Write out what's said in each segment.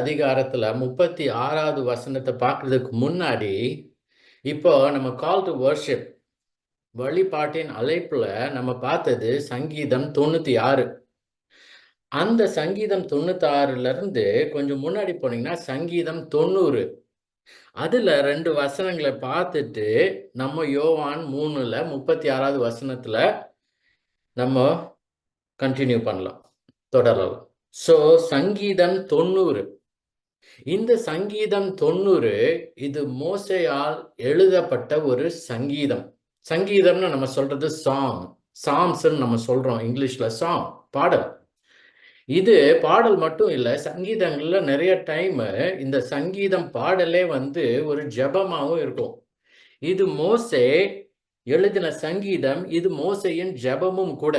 அதிகாரத்துல 36வது வசனத்தை பார்க்கறதுக்கு முன்னாடி இப்போ நம்ம கால் டு வர்ஷிப் வழிபாட்டின் அழைப்புல நம்ம பார்த்தது சங்கீதம் 96. அந்த சங்கீதம் 96ல இருந்து கொஞ்சம் முன்னாடி போனீங்கன்னா சங்கீதம் 90. அதுல 2 வசனங்களை பார்த்துட்டு நம்ம யோவான் 3ல 36வது வசனத்துல நம்ம கண்டினியூ பண்ணலாம், தொடரலாம். சோ சங்கீதம் 90, இந்த சங்கீதம் 90 இது மோசேயால் எழுதப்பட்ட ஒரு சங்கீதம். சங்கீதம்னு நம்ம சொல்றது சாங், சாம்ஸ்ன்னு நம்ம சொல்றோம் இங்கிலீஷ்ல. சாங் பாடல். இது பாடல் மட்டும் இல்ல, சங்கீதங்கள்ல நிறைய டைம் இந்த சங்கீதம் பாடலே ஒரு ஜெபமாவும் இருக்கும். இது மோசே எழுதின சங்கீதம், இது மோசேயின் ஜெபமும் கூட.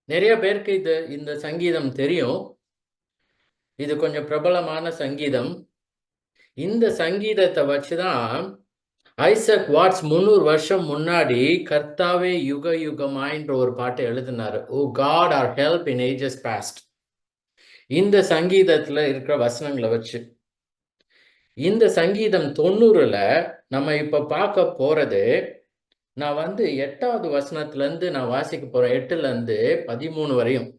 நிறைய பேருக்கு இந்த சங்கீதம் தெரியும். இது கொஞ்சம் பிரபலமான சங்கீதம். இந்த சங்கீதத்தை வச்சுதான் ஐசக் வாட்ஸ் 300 வருஷம் முன்னாடி கர்த்தாவே யுக யுகமாயின்ற ஒரு பாட்டை எழுதினாரு. Oh God our help in ages past. இந்த சங்கீதத்துல இருக்கிற வசனங்களை வச்சு இந்த சங்கீதம் 90ல நம்ம இப்ப பார்க்க போறது, நான் 8வது வசனத்துல இருந்து நான் வாசிக்க போறேன், 8ல இருந்து 13 வரையும்.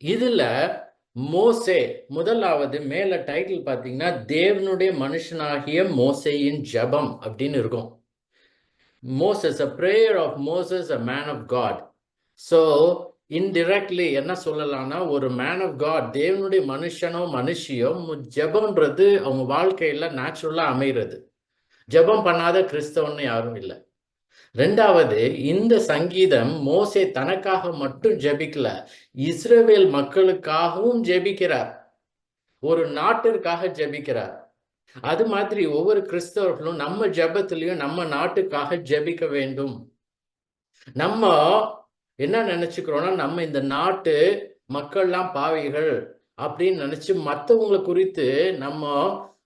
இதுல மோசே முதலாவது மேல டைட்டில் பாத்தீங்கன்னா தேவனுடைய மனுஷனாகிய மோசேயின் ஜெபம் அப்படின்னு இருக்கும். Moses, a prayer of Moses, a man of God. So indirectly என்ன சொல்லலாம்னா, ஒரு மேன் ஆஃப் காட், தேவனுடைய மனுஷனோ மனுஷியோ ஜெபம்ன்றது அவங்க வாழ்க்கையில நேச்சுரலா அமைகிறது. ஜெபம் பண்ணாத கிறிஸ்தவன்னு யாரும் இல்லை. ரெண்டாவது, இந்த சங்கீதம் மோசே தனக்காக மட்டும் ஜெபிக்கல, இஸ்ரவேல் மக்களுக்காகவும் ஜெபிக்கிறார், ஒரு நாட்டிற்காக ஜெபிக்கிறார். அது மாதிரி ஒவ்வொரு கிறிஸ்தவர்களும் நம்ம ஜெபத்திலையும் நம்ம நாட்டுக்காக ஜெபிக்க வேண்டும். நம்ம என்ன நினைச்சுக்கிறோம்னா, நம்ம இந்த நாட்டு மக்கள்லாம் பாவிகள் அப்படின்னு நினைச்சு மற்றவங்களை குறித்து நம்ம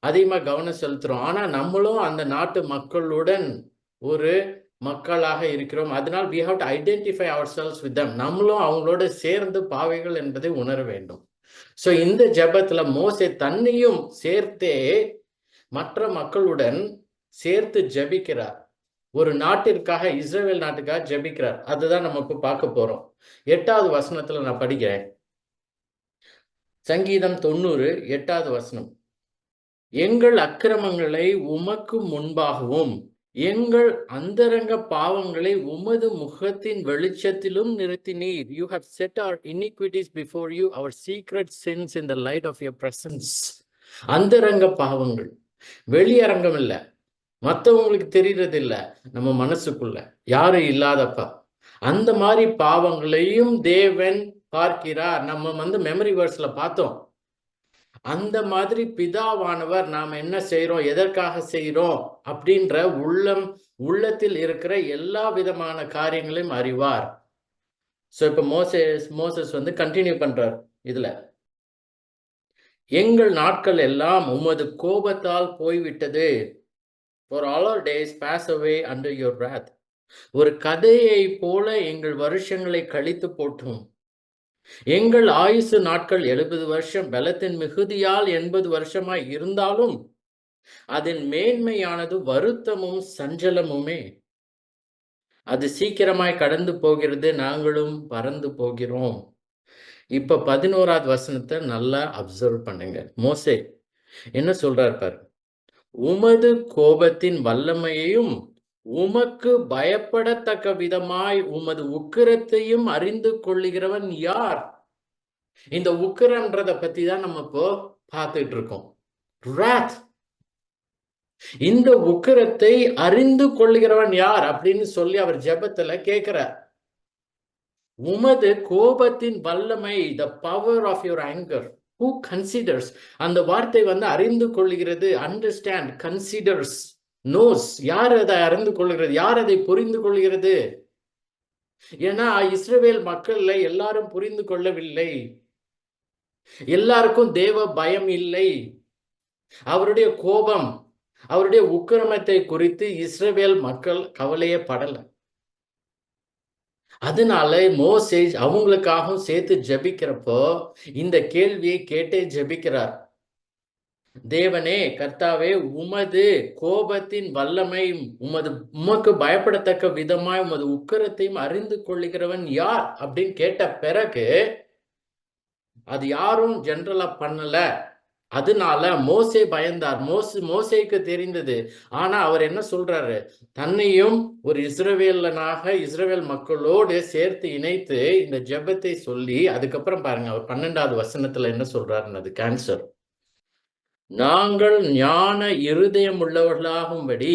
அதிகமா கவனம் செலுத்துறோம். ஆனா நம்மளும் அந்த நாட்டு மக்களுடன் ஒரு மக்களாக இருக்கிறோம். அதனால் we have to identify ourselves with them. நம்மளும் அவங்களோட சேர்ந்து பாவிகள் என்பதை உணர வேண்டும். சோ இந்த ஜெபத்துல மோசே தன்னையும் சேர்த்தே மற்ற மக்களுடன் சேர்த்து ஜெபிக்கிறார். ஒரு நாட்டிற்காக, இஸ்ரவேல் நாட்டுக்காக ஜெபிக்கிறார். அதுதான் நம்ம இப்ப பார்க்க போறோம். 8வது வசனத்துல நான் படிக்கிறேன். சங்கீதம் 90, 8வது வசனம். எங்கள் அக்கிரமங்களை உமக்கு முன்பாகவும் எங்கள் அந்தரங்க பாவங்களை உமது முகத்தின் வெளிச்சத்திலும் நிறுத்தினீர். You have set our iniquities before you, our secret sins in the light of your presence. அந்தரங்க பாவங்கள், வெளியரங்கம் இல்ல, மற்றவங்களுக்கு தெரியறது இல்ல, நம்ம மனசுக்குள்ள யாரும் இல்லாதப்பா அந்த மாதிரி பாவங்களையும் தேவன் பார்க்கிறார். நம்ம மெமரி வேர்ஸ்ல பார்த்தோம். அந்த மாதிரி பிதாவானவர் நாம் என்ன செய்யறோம், எதற்காக செய்யறோம் அப்படின்ற உள்ளத்தில் இருக்கிற எல்லா விதமான காரியங்களையும் அறிவார். சோ இப்ப மோசஸ் கண்டினியூ பண்றார். இதுல எங்கள் நாட்கள் எல்லாம் உமது கோபத்தால் போய்விட்டது. For all our days pass away under your wrath. ஒரு கதையை போல எங்கள் வருஷங்களை கழித்து போட்டோம். எங்கள் ஆயுசு நாட்கள் 70 வருஷம், பலத்தின் மிகுதியால் 80 வருஷமாய் இருந்தாலும் அதன் மேன்மையானது வருத்தமும் சஞ்சலமுமே. அது சீக்கிரமாய் கடந்து போகிறது, நாங்களும் பறந்து போகிறோம். இப்ப 11வது வசனத்தை நல்லா அப்சர்வ் பண்ணுங்க. மோசே என்ன சொல்றார் பாரு. உமது கோபத்தின் வல்லமையையும் உமக்கு பயப்படத்தக்க விதமாய் உமது உக்கிரத்தையும் அறிந்து கொள்ளுகிறவன் யார்? இந்த உக்கிரன்றத பத்தி தான் நம்ம இப்போ பார்த்துட்டு இருக்கோம். wrath. இந்த உக்கிரத்தை அறிந்து கொள்ளுகிறவன் யார் அப்படின்னு சொல்லி அவர் ஜெபத்துல கேட்கிறார். உமது கோபத்தின் வல்லமை, the power of your anger. Who considers? அந்த வார்த்தை அறிந்து கொள்ளுகிறது, understand, considers, knows. யார் அதை அறிந்து கொள்கிறது, யார் அதை புரிந்து கொள்கிறது? ஏன்னா இஸ்ரவேல் மக்கள்ல எல்லாரும் புரிந்து கொள்ளவில்லை, எல்லாருக்கும் தேவ பயம் இல்லை. அவருடைய கோபம், அவருடைய உக்கிரமத்தை குறித்து இஸ்ரவேல் மக்கள் கவலையே படல. அதனால மோசே அவங்களுக்காகவும் சேர்த்து ஜெபிக்கிறப்போ இந்த கேள்வியை கேட்டே ஜெபிக்கிறார். தேவனே கர்த்தாவே, உமது கோபத்தின் வல்லமை, உமக்கு பயப்படத்தக்க விதமாய் உமது உக்கிரத்தையும் அறிந்து கொள்ளுகிறவன் யார் அப்படின்னு கேட்ட பிறகு அது யாரும் ஜெனரலா பண்ணல. அதனால மோசே பயந்தார். மோசேக்கு தெரிந்தது. ஆனா அவர் என்ன சொல்றாரு, தன்னையும் ஒரு இஸ்ரவேலனாக இஸ்ரவேல் மக்களோடு சேர்த்து இணைத்து இந்த ஜெபத்தை சொல்லி, அதுக்கப்புறம் பாருங்க அவர் 12வது வசனத்துல என்ன சொல்றாருன்னு, அது கேன்சர். நாங்கள் ஞான இருதயம் உள்ளவர்களாகும்படி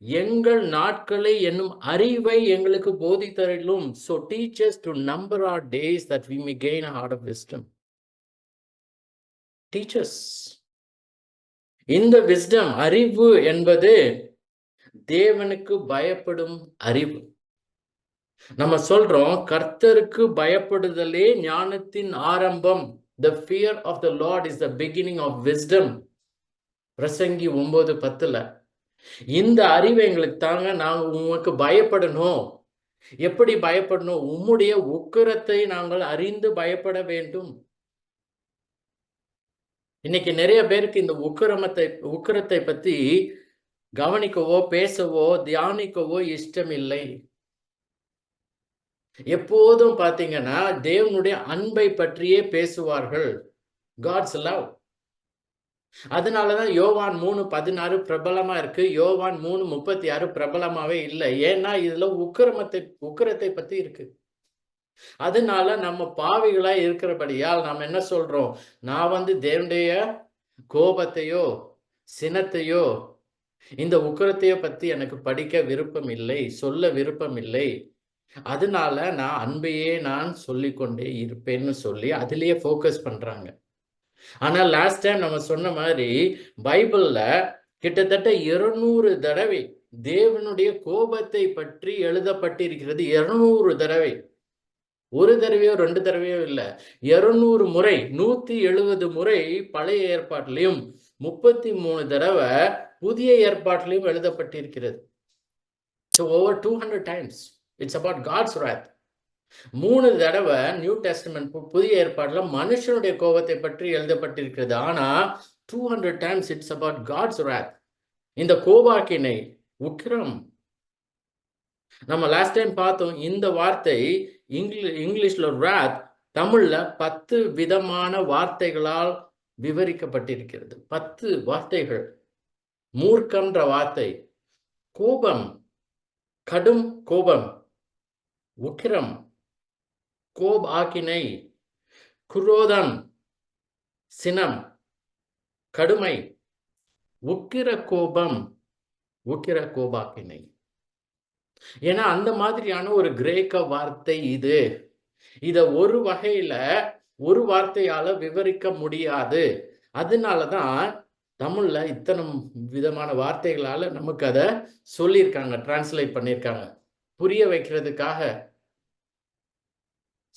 எங்கள் நாட்களை என்னும் அறிவை எங்களுக்கு போதித்தருளும். So teach us to number our days that we may gain a heart of wisdom. Teach us. இந்த wisdom, அறிவு என்பது தேவனுக்கு பயப்படும் அறிவு. நம்ம சொல்றோம் கர்த்தருக்கு பயப்படுதலே ஞானத்தின் ஆரம்பம். The fear of the Lord is the beginning of wisdom. பிரசங்கி 9:10. இந்த அறிவை எங்களுக்கு தாங்க, நாங்க உமக்கு பயப்படணும். எப்படி பயப்படணும்? உம்முடைய உக்கிரத்தை நாங்கள் அறிந்து பயப்பட வேண்டும். இன்னைக்கு நிறைய பேருக்கு இந்த உக்கிரத்தை பத்தி கவனிக்கவோ பேசவோ தியானிக்கவோ இஷ்டம் இல்லை. எப்போதும் பாத்தீங்கன்னா தேவனுடைய அன்பை பற்றியே பேசுவார்கள். God's love. அதனாலதான் யோவான் 3:16 பிரபலமா இருக்கு, யோவான் 3:36 பிரபலமாவே இல்லை. ஏன்னா இதுல உக்கிரத்தை பத்தி இருக்கு. அதனால நம்ம பாவிகளா இருக்கிறபடியால் நாம் என்ன சொல்றோம், நான் தேவனுடைய கோபத்தையோ சினத்தையோ இந்த உக்கிரத்தையோ பத்தி எனக்கு படிக்க விருப்பம் இல்லை, சொல்ல விருப்பம் இல்லை. அதனால நான் அன்பையே நான் சொல்லிக்கொண்டே இருப்பேன்னு சொல்லி அதிலேயே ஃபோக்கஸ் பண்றாங்க. ஆனா லாஸ்ட் டைம் நம்ம சொன்ன மாதிரி பைபிள்ல கிட்டத்தட்ட 200 தடவை தேவனுடைய கோபத்தை பற்றி எழுதப்பட்டிருக்கிறது. 200 தடவை. ஒரு தடவையோ 2 தடவையோ இல்ல, 200 முறை, 170 முறை பழைய ஏற்பாட்டிலையும் 33 தடவை புதிய ஏற்பாட்டிலையும் எழுதப்பட்டிருக்கிறது. So over 200 times it's about God's wrath. 3 தடவை நியூ டெஸ்டமென்ட் புதிய ஏற்பாடுல மனுஷனுடைய கோபத்தை பற்றி எழுதப்பட்டிருக்கிறது. ஆனா 200 times it's about God's wrath. இந்த கோபாக்கினை, உக்கிரம். நம்ம லாஸ்ட் டைம் பார்த்தோம் இந்த வார்த்தை இங்கிலீஷ்ல wrath, தமிழ்ல 10 விதமான வார்த்தைகளால் விவரிக்கப்பட்டிருக்கிறது. 10 வார்த்தைகள். மூர்க்கம்ன்ற வார்த்தை, கோபம், கடும் கோபம், உக்கிரம், கோபாக்கினை, குரோதம், சினம், கடுமை, உக்கிர கோபம், உக்கிர கோபாக்கினை. ஏன்னா அந்த மாதிரியான ஒரு கிரேக்க வார்த்தை இது. இத ஒரு வகையில ஒரு வார்த்தையால விவரிக்க முடியாது. அதனாலதான் தமிழ்ல இத்தனை விதமான வார்த்தைகளால நமக்கு அதை சொல்லியிருக்காங்க, டிரான்ஸ்லேட் பண்ணியிருக்காங்க புரிய வைக்கிறதுக்காக.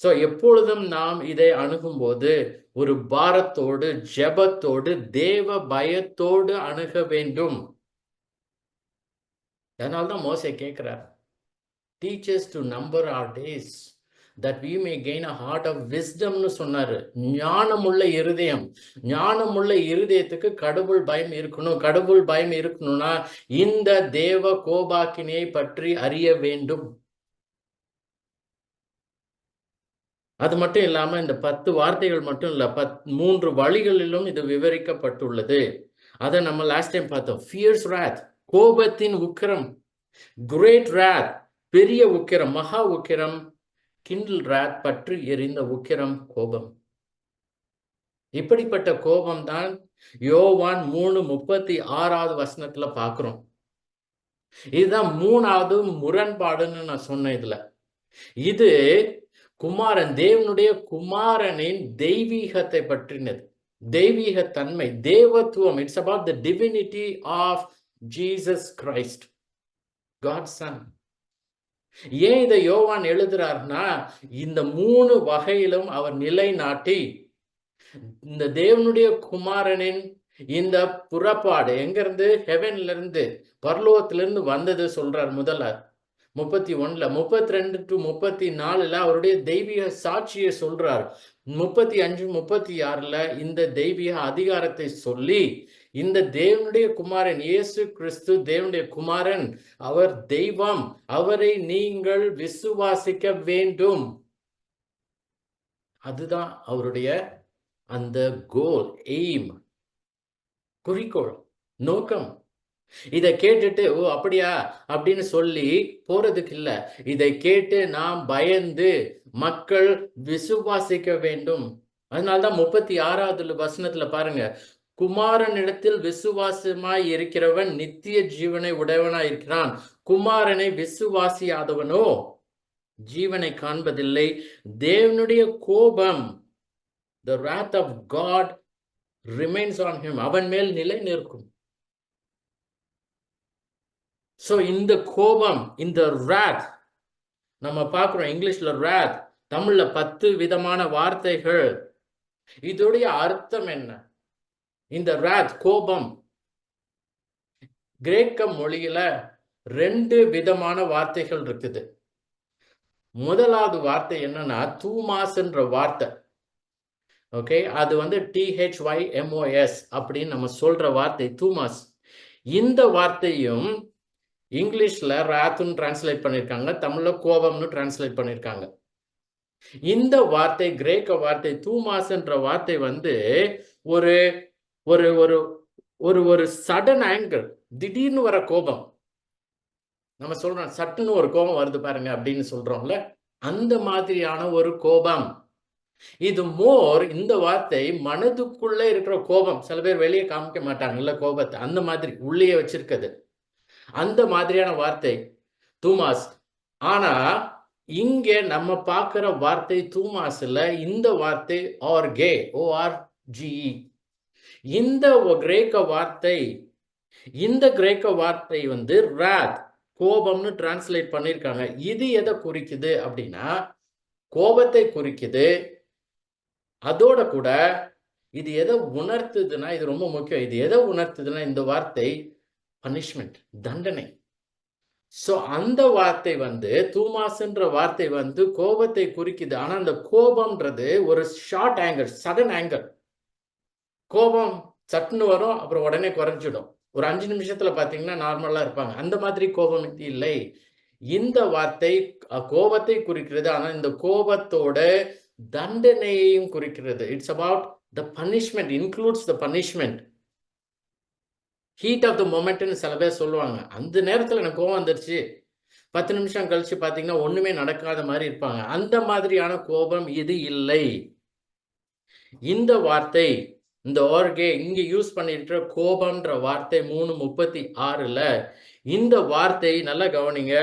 சோ எப்பொழுதும் நாம் இதை அணுகும்போது ஒரு பாரத்தோடு, ஜெபத்தோடு, தேவ பயத்தோடு அணுக வேண்டும். அதனால்தான் மோசே கேட்கிறார், teach us to number our days that we may gain a heart of wisdom னு சொன்னாரு. ஞானமுள்ள இருதயம். ஞானமுள்ள இருதயத்துக்கு கடவுள் பயம் இருக்கணும். கடவுள் பயம் இருக்கணும்னா இந்த தேவ கோபாக்கினையை பற்றி அறிய வேண்டும். அது மட்டும் இல்லாம இந்த 10 வார்த்தைகள் மட்டும் இல்ல, 3 வழிகளிலும் இது விவரிக்கப்பட்டுள்ளது. அதை நம்ம லாஸ்ட் டைம் பார்த்தோம். fierce wrath, கோபத்தின் உக்கிரம். great wrath, பெரிய உக்கிரம், மகா உக்கிரம். kindle wrath, பற்றி எரிந்த உக்கிரம், கோபம். இப்படிப்பட்ட கோபம் தான் யோவான் 3:36 வசனத்துல பார்க்கிறோம். இதுதான் 3வது முரண்பாடுன்னு நான் சொன்னேன். இது குமாரன், தேவனுடைய குமாரனின் தெய்வீகத்தை பற்றினது. தெய்வீக தன்மை, தேவத்துவம். It's about the divinity of Jesus Christ, God's son. ஏன் இதை யோவான் எழுதுறாருன்னா இந்த 3 வகையிலும் அவர் நிலைநாட்டி இந்த தேவனுடைய குமாரனின் இந்த புறப்பாடு எங்க இருந்து, ஹெவன்ல இருந்து, பரலோகத்திலிருந்து வந்தது சொல்றார். முதல்ல 31ல 32 to 34ல அவருடைய தெய்வீக சாட்சியை சொல்றார். 35 36ல இந்த தெய்வீக அதிகாரத்தை சொல்லி, இந்த தேவனுடைய குமாரன் இயேசு கிறிஸ்து தேவனுடைய குமாரன், அவர் தெய்வம், அவரை நீங்கள் விசுவாசிக்க வேண்டும். அதுதான் அவருடைய அந்த கோல், எய்ம், குறிக்கோள், நோக்கம். இதை கேட்டுட்டு ஓ அப்படியா அப்படின்னு சொல்லி போறதுக்கு இல்ல. இதை கேட்டு நாம் பயந்து மக்கள் விசுவாசிக்க வேண்டும். அதனால்தான் 36வது வசனத்துல பாருங்க, குமாரனிடத்தில் விசுவாசமாய் இருக்கிறவன் நித்திய ஜீவனை உடையவனாய் இருக்கிறான், குமாரனை விசுவாசியாதவனோ ஜீவனை காண்பதில்லை. தேவனுடைய கோபம், the wrath of God remains on him, அவன் மேல் நிலை நிற்கும். சோ இந்த கோபம், இந்த wrath நம்ம பார்க்கிறோம். இங்கிலீஷ்ல wrath, தமிழ்ல 10 விதமான வார்த்தைகள். இதோடைய அர்த்தம் என்ன? இந்த wrath, கோபம், கிரேக்க மொழியில 2 விதமான வார்த்தைகள் இருக்குது. முதலாவது வார்த்தை என்னன்னா தூமாஸ்ன்ற வார்த்தை. ஓகே, அது வந்து THYMOS அப்படின்னு நம்ம சொல்ற வார்த்தை தூமாஸ். இந்த வார்த்தையும் இங்கிலீஷ்ல ராத்துன்னு டிரான்ஸ்லேட் பண்ணிருக்காங்க, தமிழ்ல கோபம்னு டிரான்ஸ்லேட் பண்ணிருக்காங்க. இந்த வார்த்தை, கிரேக்க வார்த்தை தூமாஸ்ன்ற வார்த்தை வந்து ஒரு ஒரு ஒரு ஒரு ஒரு சடன் ஆங்கர், திடீர்னு வர கோபம். நம்ம சொல்றோம் சட்டுன்னு ஒரு கோபம் வருது பாருங்க அப்படின்னு சொல்றோம்ல, அந்த மாதிரியான ஒரு கோபம். இது மோர், இந்த வார்த்தை மனதுக்குள்ள இருக்கிற கோபம். சில பேர் வெளியே காமிக்க மாட்டாங்கல்ல கோபத்தை, அந்த மாதிரி உள்ளே வச்சிருக்குது, அந்த மாதிரியான வார்த்தை தூமாஸ். ஆனா இங்க நம்ம பார்க்கிற வார்த்தை தூமாஸ்ல இந்த வார்த்தை ஆர்கே, ORGE. இந்த கிரேக்க வார்த்தை, இந்த கிரேக்க வார்த்தை வந்து wrath, கோபம்னு டிரான்ஸ்லேட் பண்ணிருக்காங்க. இது எதை குறிக்குது அப்படின்னா கோபத்தை குறிக்குது. அதோட கூட இது எதை உணர்த்துதுன்னா, இது ரொம்ப முக்கியம், இது எதை உணர்த்துதுன்னா இந்த வார்த்தை பனிஷ்மெண்ட், தண்டனை. சோ அந்த வார்த்தை வந்து தூமாஸ்ன்ற வார்த்தை வந்து கோபத்தை குறிக்குது. ஆனா அந்த கோபம்ன்றது ஒரு ஷார்ட் ஆங்கர், சடன் ஆங்கர். கோபம் சட்டுன்னு வரும், அப்புறம் உடனே குறைஞ்சிடும். ஒரு 5 நிமிஷத்துல பாத்தீங்கன்னா நார்மலா இருப்பாங்க. அந்த மாதிரி கோபம் இல்லை. இந்த வார்த்தை கோபத்தை குறிக்கிறது. ஆனா இந்த கோபத்தோட தண்டனையையும் குறிக்கிறது. It's about the punishment, includes the punishment. Heat of the மொமெண்ட்னு சில பேர் சொல்லுவாங்க. அந்த நேரத்துல எனக்கு கோபம் வந்துருச்சு, 10 நிமிஷம் கழிச்சு பாத்தீங்கன்னா ஒண்ணுமே நடக்காத மாதிரி இருப்பாங்க. அந்த மாதிரியான கோபம் இது இல்லை. இந்த வார்த்தை, இந்த ஆர்கே இங்க யூஸ் பண்ணிருக்கிற கோபம்ன்ற வார்த்தை 3:36ல, இந்த வார்த்தை நல்லா கவனிங்க.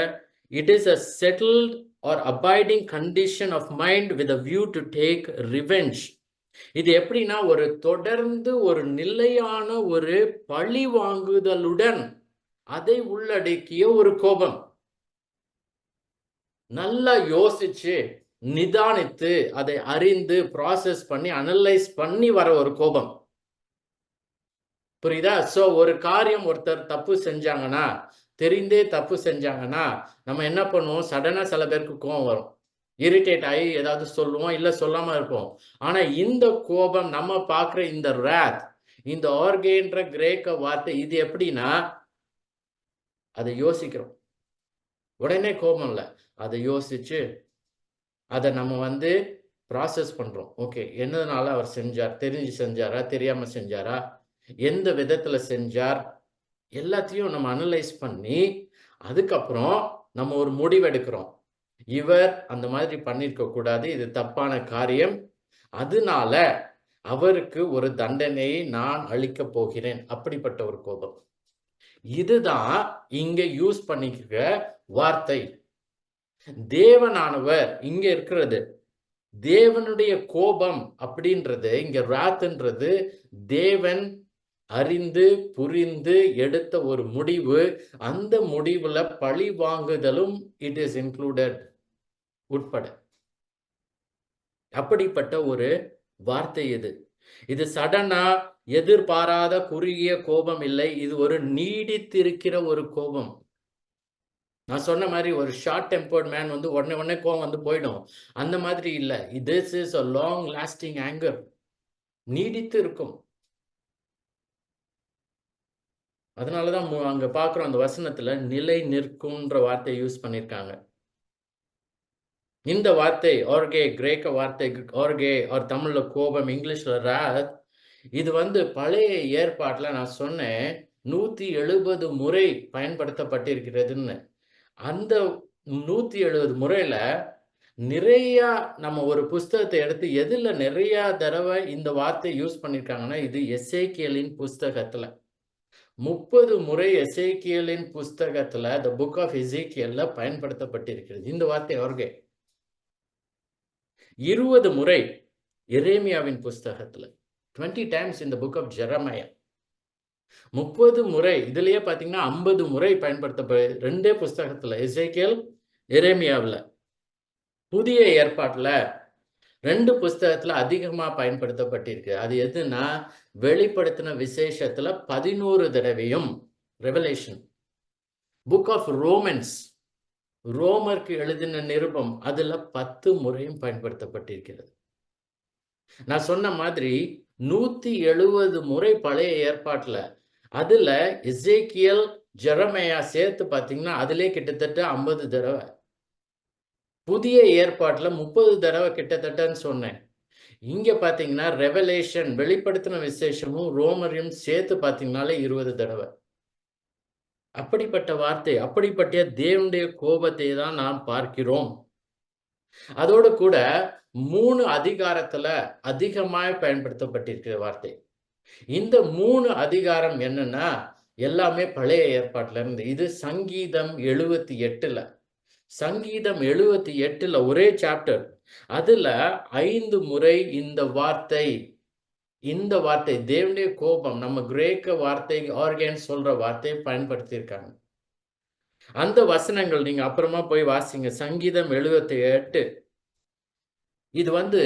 It is a settled or abiding condition of mind with a view to take revenge. இது எப்படின்னா ஒரு தொடர்ந்து ஒரு நிலையான ஒரு பழி வாங்குதலுடன் அதை உள்ளடக்கிய ஒரு கோபம். நல்லா யோசிச்சு நிதானித்து அதை அறிந்து ப்ராசஸ் பண்ணி அனலைஸ் பண்ணி வர ஒரு கோபம். புரியுதா? சோ ஒரு காரியம் ஒருத்தர் தப்பு செஞ்சாங்கன்னா, தெரிந்தே தப்பு செஞ்சாங்கன்னா நம்ம என்ன பண்ணுவோம்? சடனா சில பேருக்கு கோபம் வரும், இரிட்டேட் ஆகி ஏதாவது சொல்லுவோம், இல்ல சொல்லாம இருப்போம். ஆனா இந்த கோபம், நம்ம பார்க்கிற இந்த wrath, இந்த ஆர்கேன்ற கிரேக்க வார்த்தை, இது எப்படின்னா அதை யோசிக்கிறோம். உடனே கோபம் இல்ல, அதை யோசிச்சு அதை நம்ம வந்து ப்ராசஸ் பண்றோம். ஓகே, என்னதுனால அவர் செஞ்சார்? தெரிஞ்சு செஞ்சாரா, தெரியாம செஞ்சாரா, எந்த விதத்துல செஞ்சார், எல்லாத்தையும் நம்ம அனலைஸ் பண்ணி அதுக்கப்புறம் நம்ம ஒரு முடிவெடுக்கிறோம். இவர் அந்த மாதிரி பண்ணிருக்க கூடாது, இது தப்பான காரியம், அதனால அவருக்கு ஒரு தண்டனையை நான் அளிக்க போகிறேன். அப்படிப்பட்ட ஒரு கோபம். இதுதான் இங்க யூஸ் பண்ணிக்கிற வார்த்தை. தேவனானவர் இங்க இருக்கிறது, தேவனுடைய கோபம் அப்படின்றது, இங்க wrathன்றது தேவன் அறிந்து புரிந்து எடுத்த ஒரு முடிவு. அந்த முடிவுல பழி வாங்குதலும் இட் இஸ் இன்க்ளூடட், உட்பட. அப்படிப்பட்ட ஒரு வார்த்தை இது. இது சடனா எதிர்பாராத குறுகிய கோபம் இல்லை, இது ஒரு நீடித்திருக்கிற ஒரு கோபம். நான் சொன்ன மாதிரி ஒரு ஷார்ட் டெம்பர்ட் மேன் வந்து உடனே கோவம் வந்து போயிடும். அந்த மாதிரி இல்ல. This is a long lasting anchor. நீடித்து இருக்கும். அதனால தான் அங்க பார்க்குறோம் அந்த வசனத்துல நிலை நிற்கும்ன்ற வார்த்தைய யூஸ் பண்ணியிருக்காங்க. இந்த வார்த்தை ஆர்கே, கிரேக்க வார்த்தை ஆர்கே ஆர் தமிழ்ல கோபம், இங்கிலீஷ்ல wrath. இது வந்து பழைய ஏற்பாட்டுல நான் சொன்னேன் 170 முறை பயன்படுத்தப்பட்டிருக்கிறதுன்னு. அந்த 170 முறையில நிறையா நம்ம ஒரு புஸ்தகத்தை எடுத்து எதுல நிறையா தடவை இந்த வார்த்தை யூஸ் பண்ணியிருக்காங்கன்னா, இது எசேக்கியேலின் புஸ்தகத்துல. 30 முறை எசேக்கியேலின் புஸ்தகத்துல, தி புக் ஆஃப் எசேக்கியேல்ல பயன்படுத்தப்பட்டிருக்கிறது. இந்த வார்த்தை ஆர்கே. 20 முறை எரேமியாவின் புஸ்தகத்துல. 20 times in the book of Jeremiah. 30 முறை இதுலயே பார்த்தீங்கன்னா 50 முறை பயன்படுத்தப்படும் 2 புஸ்தகத்துல எசேக்கியேல், எரேமியாவுல. புதிய ஏற்பாட்டுல 2 புஸ்தகத்துல அதிகமா பயன்படுத்தப்பட்டிருக்கு. அது எதுன்னா வெளிப்படுத்தின விசேஷத்துல 11 தடவையும் ரெவலேஷன். புக் ஆஃப் ரோமன்ஸ், ரோமருக்கு எழுதின நிருபம் அதுல 10 முறையும் பயன்படுத்தப்பட்டிருக்கிறது. நான் சொன்ன மாதிரி 170 முறை பழைய ஏற்பாட்டுல, அதுல எசேக்கியேல், ஜெரமையா சேர்த்து பார்த்தீங்கன்னா அதிலே கிட்டத்தட்ட 50 தடவை. புதிய ஏற்பாட்டுல 30 தடவை கிட்டத்தட்டன்னு சொன்னேன். இங்க பார்த்தீங்கன்னா ரெவலேஷன் வெளிப்படுத்தின விசேஷமும் ரோமரையும் சேர்த்து பார்த்தீங்கன்னாலே 20 தடவை. அப்படிப்பட்ட வார்த்தை, அப்படிப்பட்ட தேவனுடைய கோபத்தை தான் நாம் பார்க்கிறோம். அதோடு கூட 3 அதிகாரத்துல அதிகமாய் பயன்படுத்தப்பட்டிருக்கிற வார்த்தை. இந்த 3 அதிகாரம் என்னன்னா எல்லாமே பழைய ஏற்பாட்டுல இருந்து. இது சங்கீதம் 78ல. சங்கீதம் 78ல ஒரே சாப்டர். அதுல 5 முறை இந்த வார்த்தை தேவனுடைய கோபம், நம்ம கிரேக்க வார்த்தை ஆர்கேன்னு சொல்ற வார்த்தையை பயன்படுத்தியிருக்காங்க. அந்த வசனங்கள் நீங்க அப்புறமா போய் வாசிங்க. சங்கீதம் 78. இது வந்து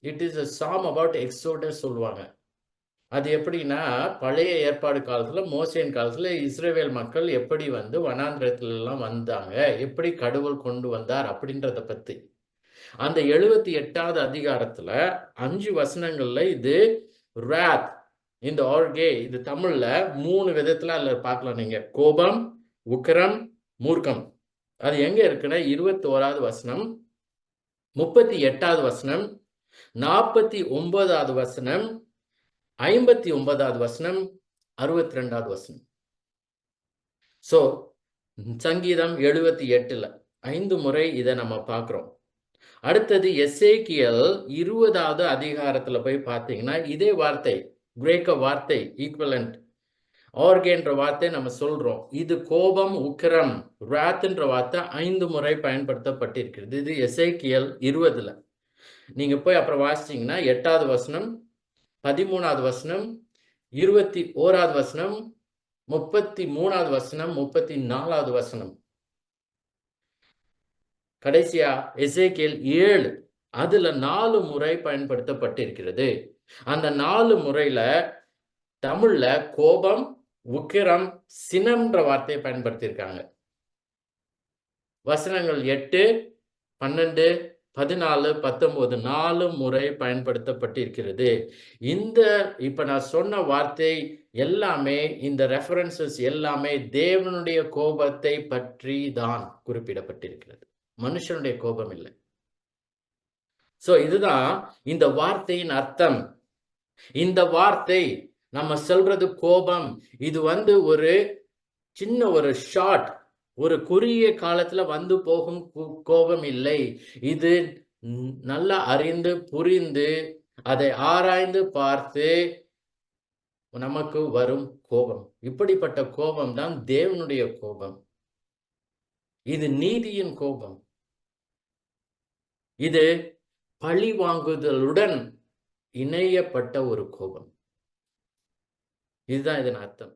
it is a psalm about exodus சொல்லுவாங்க. அது எப்படின்னா பழைய ஏற்பாடு காலத்துல, மோசேயின் காலத்துல இஸ்ரவேல் மக்கள் எப்படி வந்து வனாந்திரத்துல எல்லாம் வந்தாங்க, எப்படி கடவுள் கொண்டு வந்தார் அப்படின்றத பத்தி. அந்த 78வது அதிகாரத்துல 5 வசனங்கள்ல இது wrath, இந்த ஆர்கே, இது தமிழ்ல 3 விதத்துல அதுல பார்க்கலாம் நீங்க. கோபம், உக்கிரம், மூர்க்கம். அது எங்க இருக்குன்னா 21வது வசனம், 38வது வசனம், 49வது வசனம், 59வது வசனம், 62வது வசனம். சோ சங்கீதம் 78ல 5 முறை இதை நம்ம பார்க்கிறோம். அடுத்தது எசேக்கியேல் 20வது அதிகாரத்துல போய் பார்த்தீங்கன்னா இதே வார்த்தை, கிரேக்க வார்த்தை ஈக்குவலன்ட் ஆர்கேன்ற வார்த்தை நம்ம சொல்றோம். இது கோபம், உக்கிரம், wrathன்ற வார்த்தை 5 முறை பயன்படுத்தப்பட்டிருக்கிறது. இது எசேக்கியேல் 20ல. நீங்க போய் அப்புறம் வாசிச்சீங்கன்னா 8வது வசனம், 13வது வசனம், 21வது வசனம், 33வது வசனம், 34வது வசனம். கடைசியா எசேக்கியேல் 7 அதுல 4 முறை பயன்படுத்தப்பட்டிருக்கிறது. அந்த 4 முறையில தமிழ்ல கோபம், உக்கிரம், சினம்ன்ற வார்த்தையை பயன்படுத்தியிருக்காங்க. வசனங்கள் 8, 12, 14, 19 4 முறை பயன்படுத்தப்பட்டிருக்கிறது. இந்த இப்ப நான் சொன்ன வார்த்தை எல்லாமே, இந்த ரெஃபரன்சஸ் எல்லாமே தேவனுடைய கோபத்தை பற்றி தான் குறிப்பிடப்பட்டிருக்கிறது. மனுஷனுடைய கோபம் இல்லை. சோ இதுதான் இந்த வார்த்தையின் அர்த்தம். இந்த வார்த்தை நம்ம சொல்றது கோபம், இது வந்து ஒரு சின்ன ஒரு ஷார்ட், ஒரு குறுகிய காலத்துல வந்து போகும் கோபம் இல்லை. இது நல்லா அறிந்து புரிந்து அதை ஆராய்ந்து பார்த்து நமக்கு வரும் கோபம். இப்படிப்பட்ட கோபம் தான் தேவனுடைய கோபம். இது நீதியின் கோபம். இது பழி வாங்குதலுடன் இணையப்பட்ட ஒரு கோபம். இதுதான் இதன் அர்த்தம்.